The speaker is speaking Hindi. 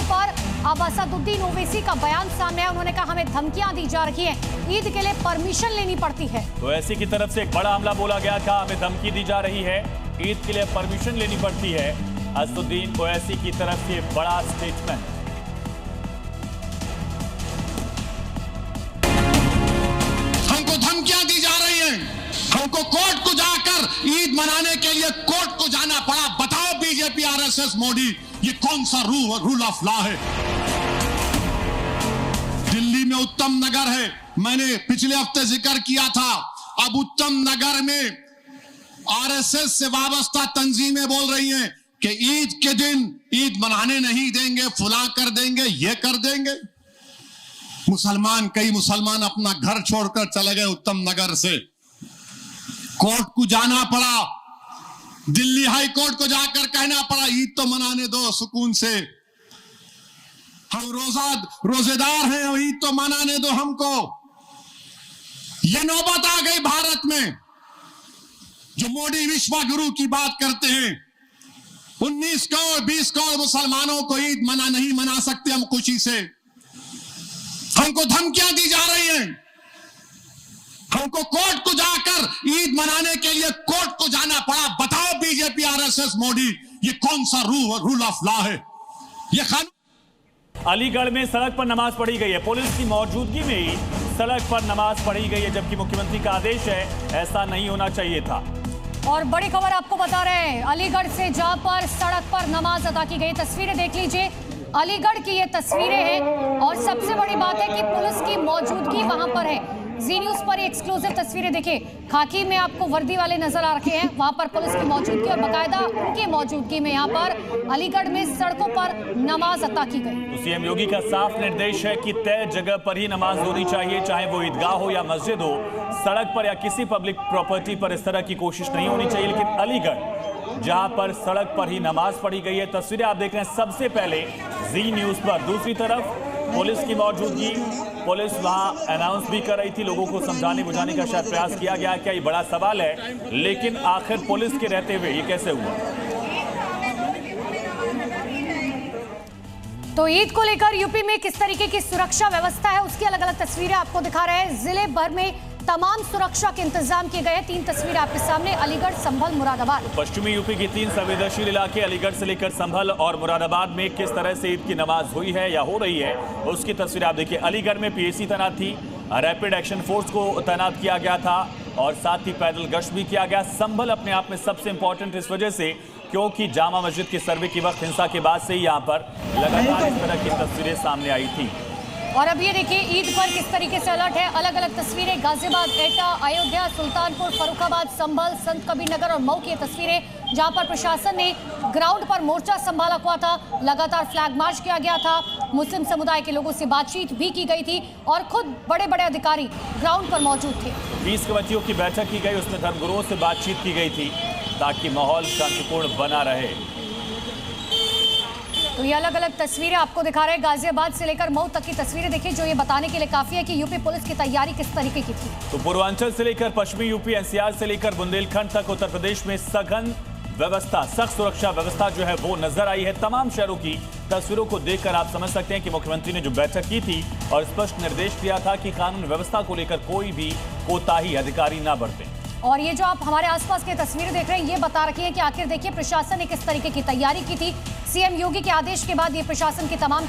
पर अब असदुद्दीन ओवैसी का बयान सामने आया। उन्होंने कहा हमें धमकियां दी जा रही हैं, ईद के लिए परमिशन लेनी पड़ती है। ओवैसी की तरफ से एक बड़ा हमला बोला गया था, हमें धमकी दी जा रही है, ईद के लिए परमिशन लेनी पड़ती है। असदुद्दीन ओवैसी की तरफ से बड़ा स्टेटमेंट। हमको धमकियां दी जा रही हैं, हमको कोर्ट को जाकर ईद मनाने के लिए कोर्ट को जाना पड़ा। बताओ बीजेपी, आरएसएस, मोदी, ये कौन सा रूल ऑफ लॉ है? दिल्ली में उत्तम नगर है, मैंने पिछले हफ्ते जिक्र किया था। अब उत्तम नगर में आरएसएस से वाबस्ता तंजीमें बोल रही हैं कि ईद के दिन ईद मनाने नहीं देंगे, फुला कर देंगे, ये कर देंगे। कई मुसलमान अपना घर छोड़कर चले गए उत्तम नगर से। कोर्ट को जाना पड़ा, दिल्ली हाई कोर्ट को जाकर कहना पड़ा ईद तो मनाने दो सुकून से, हम रोजेदार हैं, ईद तो मनाने दो हमको। ये नौबत आ गई भारत में। जो मोदी विश्व गुरु की बात करते हैं, 19 करोड़ 20 करोड़ मुसलमानों को ईद नहीं मना सकते हम खुशी से। हमको धमकियां दी जा रही हैं, हमको कोर्ट को जाकर ईद मनाने के लिए कोर्ट को जाना पड़ा। बताओ बीजेपी, आरएसएस, मोदी, ये कौन सा रूल ऑफ लॉ है? ये कानून। अलीगढ़ में सड़क पर नमाज पढ़ी गई है, पुलिस की मौजूदगी में ही सड़क पर नमाज पढ़ी गई है, जबकि मुख्यमंत्री का आदेश है ऐसा नहीं होना चाहिए था। और बड़ी खबर आपको बता रहे हैं, अलीगढ़ से जहां पर सड़क पर नमाज अदा की गई, तस्वीरें देख लीजिए। अलीगढ़ की ये तस्वीरें हैं और सबसे बड़ी बात है कि पुलिस की मौजूदगी वहां पर है। जी न्यूज पर ये एक्सक्लूसिव तस्वीरें देखिए, खाकी में आपको वर्दी वाले नजर आ रखे हैं, वहां पर पुलिस की मौजूदगी और बाकायदा उनकी मौजूदगी में यहाँ पर अलीगढ़ में सड़कों पर नमाज अदा की गई। तो सीएम योगी का साफ निर्देश है कि तय जगह पर ही नमाज होनी चाहिए, चाहे वो ईदगाह हो या मस्जिद हो। सड़क पर या किसी पब्लिक प्रॉपर्टी पर इस तरह की कोशिश नहीं होनी चाहिए। लेकिन अलीगढ़ जहां पर सड़क पर ही नमाज पढ़ी गई है, तस्वीरें आप देख रहे हैं सबसे पहले जी न्यूज पर। दूसरी तरफ पुलिस की मौजूदगी, पुलिस वहां अनाउंस भी कर रही थी, लोगों को समझाने बुझाने का शायद प्रयास किया गया। क्या ये बड़ा सवाल है, लेकिन आखिर पुलिस के रहते हुए ये कैसे हुआ? तो ईद को लेकर यूपी में किस तरीके की सुरक्षा व्यवस्था है, उसकी अलग अलग तस्वीरें आपको दिखा रहे हैं। जिले भर में तमाम सुरक्षा के इंतजाम किए गए। 3 तस्वीरें आपके सामने, अलीगढ़, संभल, मुरादाबाद। पश्चिमी यूपी की 3 संवेदनशील इलाके अलीगढ़ से लेकर संभल और मुरादाबाद में किस तरह से ईद की नमाज हुई है या हो रही है, उसकी तस्वीर आप देखिए। अलीगढ़ में पीएसी तैनात थी, रैपिड एक्शन फोर्स को तैनात किया गया था और साथ ही पैदल गश्त भी किया गया। संभल अपने आप में सबसे इंपॉर्टेंट इस वजह से क्योंकि जामा मस्जिद के सर्वे के वक्त हिंसा के बाद से ही यहाँ पर लगातार इस तरह की तस्वीरें सामने आई थी। और अब ये देखिए ईद पर किस तरीके से अलर्ट है। अलग अलग तस्वीरें, गाजियाबाद, एटा, अयोध्या, सुल्तानपुर, फर्रुखाबाद, संभल, संत कबीरनगर और मऊ की तस्वीरें, जहां पर प्रशासन ने ग्राउंड पर मोर्चा संभाला हुआ था, लगातार फ्लैग मार्च किया गया था, मुस्लिम समुदाय के लोगों से बातचीत भी की गई थी और खुद बड़े बड़े अधिकारी ग्राउंड पर मौजूद थे। 20 कमेटियों की बैठक की गई, उसमें धर्मगुरुओं से बातचीत की गई थी ताकि माहौल शांतिपूर्ण बना रहे। तो ये अलग अलग तस्वीरें आपको दिखा रहे हैं, गाजियाबाद से लेकर मऊ तक की तस्वीरें देखिए, जो ये बताने के लिए काफी है कि यूपी पुलिस की तैयारी किस तरीके की थी। तो पूर्वांचल से लेकर पश्चिमी यूपी, एनसीआर से लेकर बुंदेलखंड तक उत्तर प्रदेश में सघन व्यवस्था, सख्त सुरक्षा व्यवस्था जो है वो नजर आई है। तमाम शहरों की तस्वीरों को देखकर आप समझ सकते हैं कि मुख्यमंत्री ने जो बैठक की थी और स्पष्ट निर्देश दिया था कि कानून व्यवस्था को लेकर कोई भी कोताही अधिकारी ना बरतें। और ये जो आप हमारे आसपास की तस्वीरें देख रहे हैं, ये बता रखी है कि आखिर देखिए प्रशासन ने किस तरीके की तैयारी की थी। सीएम योगी के आदेश के बाद ये प्रशासन की तमाम